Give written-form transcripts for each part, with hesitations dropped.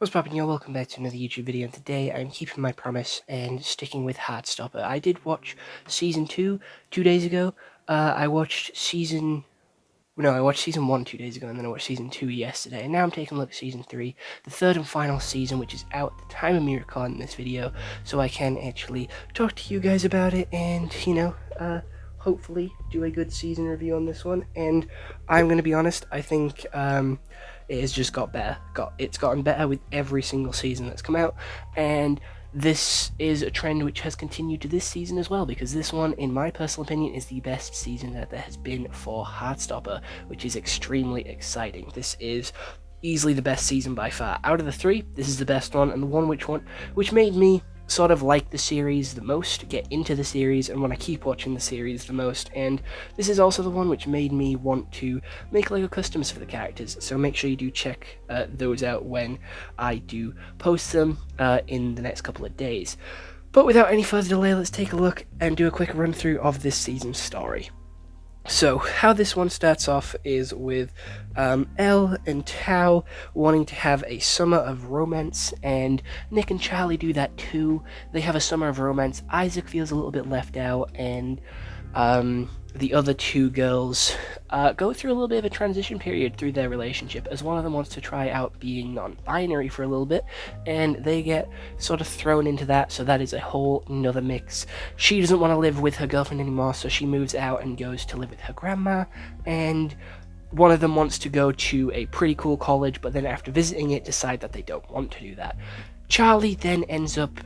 What's poppin', y'all? Welcome back to another YouTube video, and today I'm keeping my promise and sticking with Heartstopper. I did watch Season 2 2 days ago. I watched Season 1 2 days ago, and then I watched Season 2 yesterday, and now I'm taking a look at Season 3, the third and final season, which is out at the time of me recording this video, so I can actually talk to you guys about it, and, hopefully do a good season review on this one. And I'm going to be honest, I think it has just got better. It's gotten better with every single season that's come out, and this is a trend which has continued to this season as well, because this one, in my personal opinion, is the best season that there has been for Heartstopper, which is extremely exciting. This is easily the best season by far. Out of the three, this is the best one, and the one which made me sort of like the series the most, get into the series, and want to keep watching the series the most. And this is also the one which made me want to make LEGO customs for the characters, so make sure you do check those out when I do post them in the next couple of days. But without any further delay, let's take a look and do a quick run through of this season's story. So, how this one starts off is with Elle and Tao wanting to have a summer of romance, and Nick and Charlie do that too. They have a summer of romance. Isaac feels a little bit left out, and the other two girls go through a little bit of a transition period through their relationship, as one of them wants to try out being non-binary for a little bit, and they get sort of thrown into that, so that is a whole nother mix. She doesn't want to live with her girlfriend anymore, so she moves out and goes to live with her grandma, and one of them wants to go to a pretty cool college, but then after visiting it decide that they don't want to do that. Charlie then ends up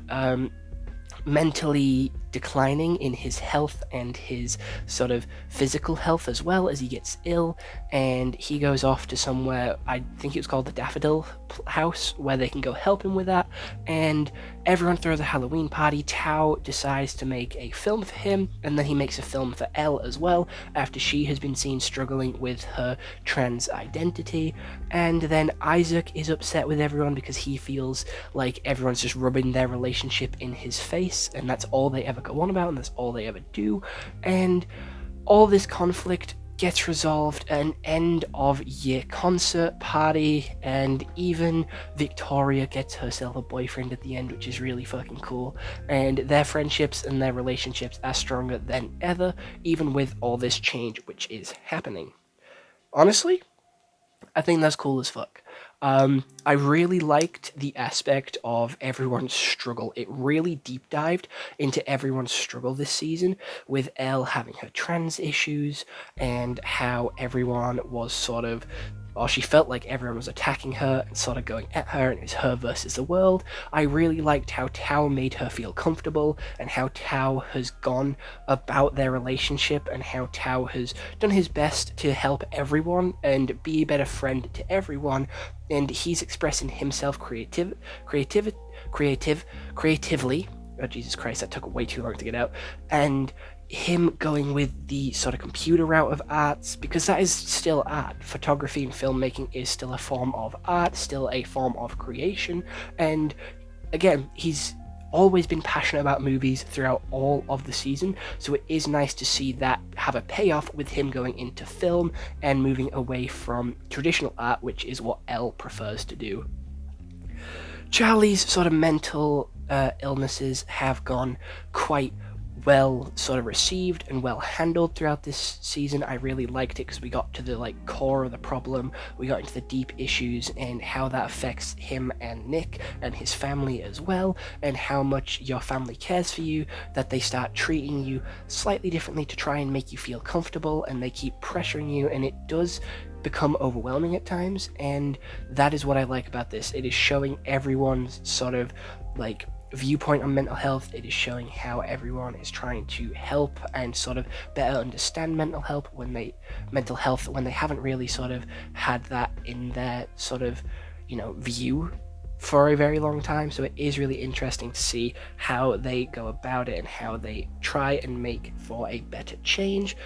mentally declining in his health and his sort of physical health, as well as he gets ill, and he goes off to somewhere, I think it was called the Daffodil House, where they can go help him with that, and everyone throws a Halloween party. Tao decides to make a film for him, and then he makes a film for Elle as well, after she has been seen struggling with her trans identity. And then Isaac is upset with everyone because he feels like everyone's just rubbing their relationship in his face, and that's all they ever go on about, and that's all they ever do. And all this conflict gets resolved at an end of year concert party, and even Victoria gets herself a boyfriend at the end, which is really fucking cool. And their friendships and their relationships are stronger than ever, even with all this change which is happening. Honestly, I think that's cool as fuck. I really liked the aspect of everyone's struggle. It really deep dived into everyone's struggle this season, with Elle having her trans issues, and how everyone was sort of, well, she felt like everyone was attacking her and sort of going at her, and it was her versus the world. I really liked how Tao made her feel comfortable, and how Tao has gone about their relationship, and how Tao has done his best to help everyone and be a better friend to everyone. And he's expressing himself creatively. Oh, Jesus Christ, that took way too long to get out. And him going with the sort of computer route of arts, because that is still art. Photography and filmmaking is still a form of art, still a form of creation. And again, he's always been passionate about movies throughout all of the season, so it is nice to see that have a payoff with him going into film and moving away from traditional art, which is what Elle prefers to do. Charlie's sort of mental illnesses have gone quite well sort of received and well handled throughout this season. I really liked it because we got to the core of the problem, we got into the deep issues and how that affects him and Nick and his family as well, and how much your family cares for you, that they start treating you slightly differently to try and make you feel comfortable, and they keep pressuring you, and it does become overwhelming at times. And that is what I like about this. It is showing everyone's sort of viewpoint on mental health. It is showing how everyone is trying to help and sort of better understand mental health when they haven't really sort of had that in their sort of view for a very long time. So it is really interesting to see how they go about it and how they try and make for a better change.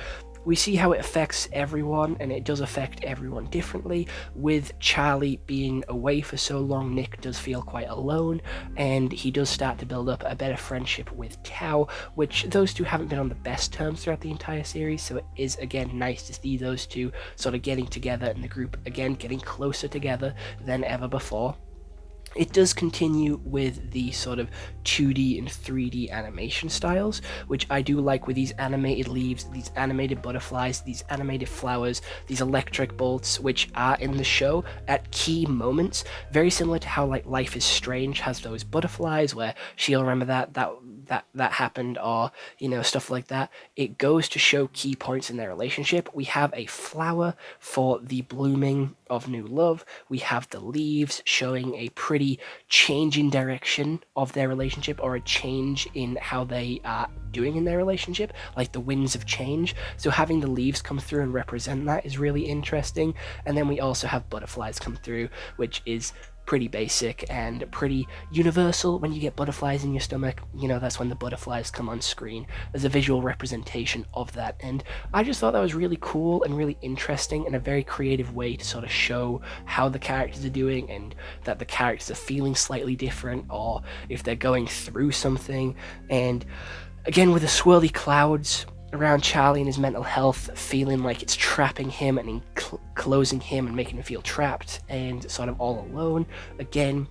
We see how it affects everyone, and it does affect everyone differently. With Charlie being away for so long, Nick does feel quite alone, and he does start to build up a better friendship with Tao, which those two haven't been on the best terms throughout the entire series, so it is again nice to see those two sort of getting together and the group again getting closer together than ever before. It does continue with the sort of 2D and 3D animation styles, which I do like, with these animated leaves, these animated butterflies, these animated flowers, these electric bolts, which are in the show at key moments, very similar to how like Life is Strange has those butterflies where she'll remember that happened, or stuff like that. It goes to show key points in their relationship. We have a flower for the blooming of new love. We have the leaves showing a pretty change in direction of their relationship, or a change in how they are doing in their relationship, like the winds of change. So having the leaves come through and represent that is really interesting. And then we also have butterflies come through, which is pretty basic and pretty universal. When you get butterflies in your stomach, that's when the butterflies come on screen. There's a visual representation of that, and I just thought that was really cool and really interesting, and a very creative way to sort of show how the characters are doing, and that the characters are feeling slightly different, or if they're going through something. And again, with the swirly clouds around Charlie and his mental health, feeling like it's trapping him and enclosing him and making him feel trapped and sort of all alone. Again,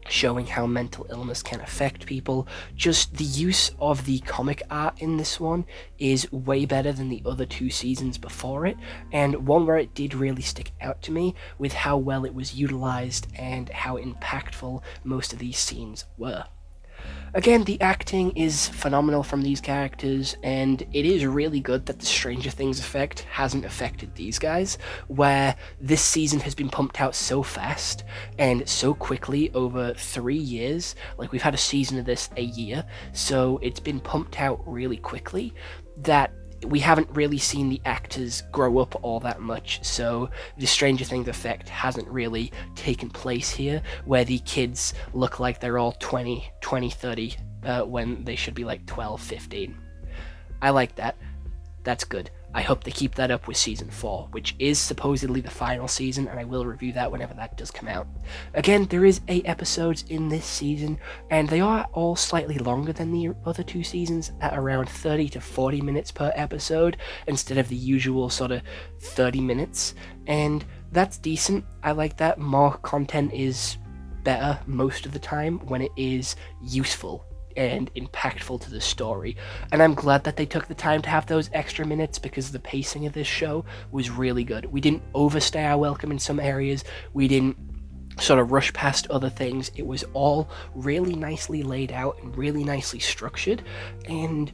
showing how mental illness can affect people. Just the use of the comic art in this one is way better than the other 2 seasons before it, and one where it did really stick out to me with how well it was utilized and how impactful most of these scenes were. Again, the acting is phenomenal from these characters, and it is really good that the Stranger Things effect hasn't affected these guys, where this season has been pumped out so fast and so quickly over 3 years. Like, we've had a season of this a year, so it's been pumped out really quickly that we haven't really seen the actors grow up all that much, so the Stranger Things effect hasn't really taken place here, where the kids look like they're all 20, 30, when they should be like 12, 15. I like that. That's good. I hope they keep that up with season 4, which is supposedly the final season, and I will review that whenever that does come out. Again, there is 8 episodes in this season, and they are all slightly longer than the other 2 seasons, at around 30 to 40 minutes per episode, instead of the usual sort of 30 minutes, and that's decent. I like that. More content is better most of the time when it is useful and impactful to the story, and I'm glad that they took the time to have those extra minutes, because the pacing of this show was really good. We didn't overstay our welcome in some areas, we didn't sort of rush past other things. It was all really nicely laid out and really nicely structured, and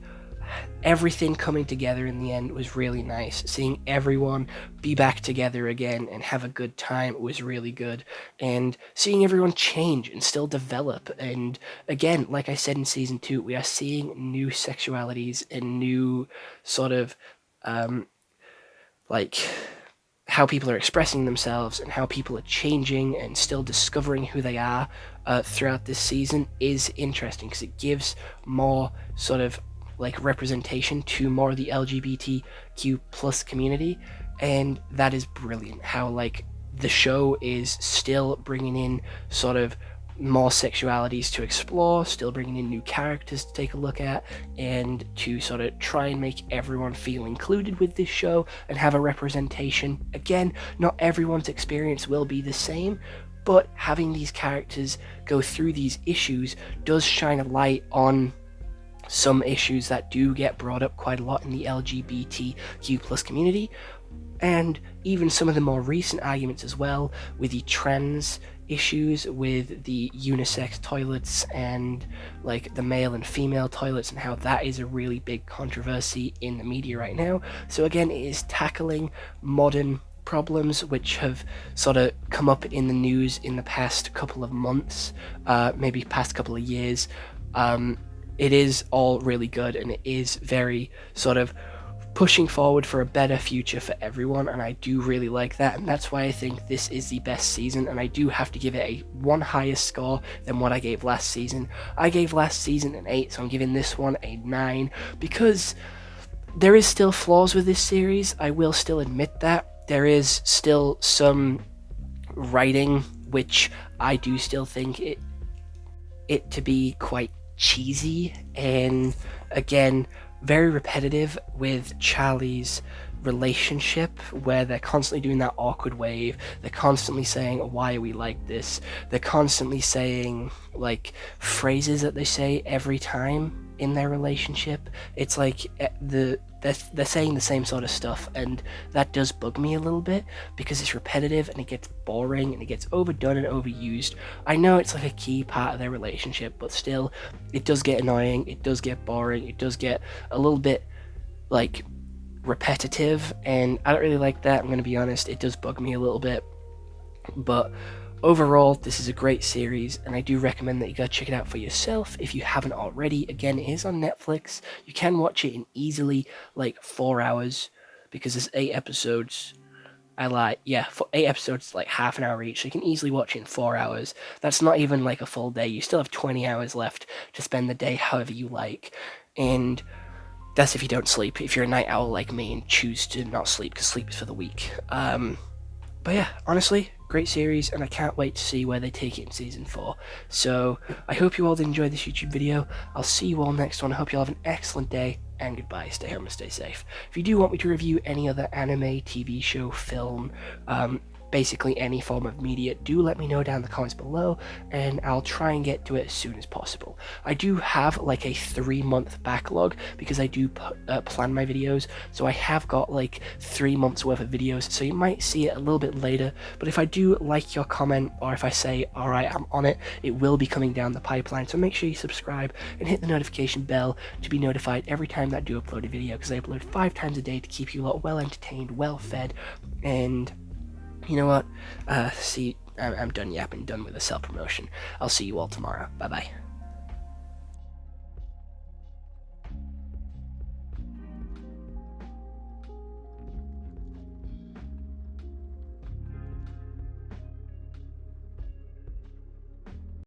everything coming together in the end was really nice. Seeing everyone be back together again and have a good time was really good, and seeing everyone change and still develop. And again, like I said in season 2, we are seeing new sexualities and new sort of like how people are expressing themselves and how people are changing and still discovering who they are throughout this season is interesting, because it gives more sort of like representation to more of the LGBTQ plus community, and that is brilliant. How like the show is still bringing in sort of more sexualities to explore, still bringing in new characters to take a look at, and to sort of try and make everyone feel included with this show and have a representation. Again, not everyone's experience will be the same, but having these characters go through these issues does shine a light on some issues that do get brought up quite a lot in the LGBTQ plus community, and even some of the more recent arguments as well, with the trans issues with the unisex toilets and like the male and female toilets, and how that is a really big controversy in the media right now. So again, it is tackling modern problems which have sort of come up in the news in the past couple of months, maybe past couple of years. It is all really good, and it is very sort of pushing forward for a better future for everyone, and I do really like that, and that's why I think this is the best season, and I do have to give it a 1 higher score than what I gave last season. I gave last season an 8, so I'm giving this one a 9, because there is still flaws with this series. I will still admit that. There is still some writing which I do still think it to be quite cheesy, and again very repetitive, with Charlie's relationship where they're constantly doing that awkward wave. They're constantly saying, why are we like this? They're constantly saying like phrases that they say every time in their relationship. It's like they're saying the same sort of stuff, and that does bug me a little bit because it's repetitive and it gets boring and it gets overdone and overused. I know it's like a key part of their relationship, but still, it does get annoying, it does get boring, it does get a little bit like repetitive, and I don't really like that. I'm going to be honest, it does bug me a little bit, but overall, this is a great series, and I do recommend that you go check it out for yourself if you haven't already. Again, it is on Netflix. You can watch it in easily like 4 hours because there's 8 episodes. I lied. Yeah, for 8 episodes, like half an hour each, so you can easily watch it in 4 hours. That's not even like a full day. You still have 20 hours left to spend the day however you like, and that's if you don't sleep. If you're a night owl like me and choose to not sleep because sleep is for the weak. But yeah, honestly, great series, and I can't wait to see where they take it in season 4. So I hope you all did enjoy this YouTube video. I'll see you all next one. I hope you all have an excellent day, and goodbye. Stay home and stay safe. If you do want me to review any other anime, TV show, film, basically any form of media, do let me know down in the comments below, and I'll try and get to it as soon as possible. I do have like a 3-month backlog because I do plan my videos, so I have got like 3 months worth of videos, so you might see it a little bit later. But if I do like your comment, or if I say alright, I'm on it, it will be coming down the pipeline. So make sure you subscribe and hit the notification bell to be notified every time that I do upload a video, because I upload 5 times a day to keep you lot well entertained, well fed. And you know what? I'm done yapping, done with the self-promotion. I'll see you all tomorrow. Bye-bye.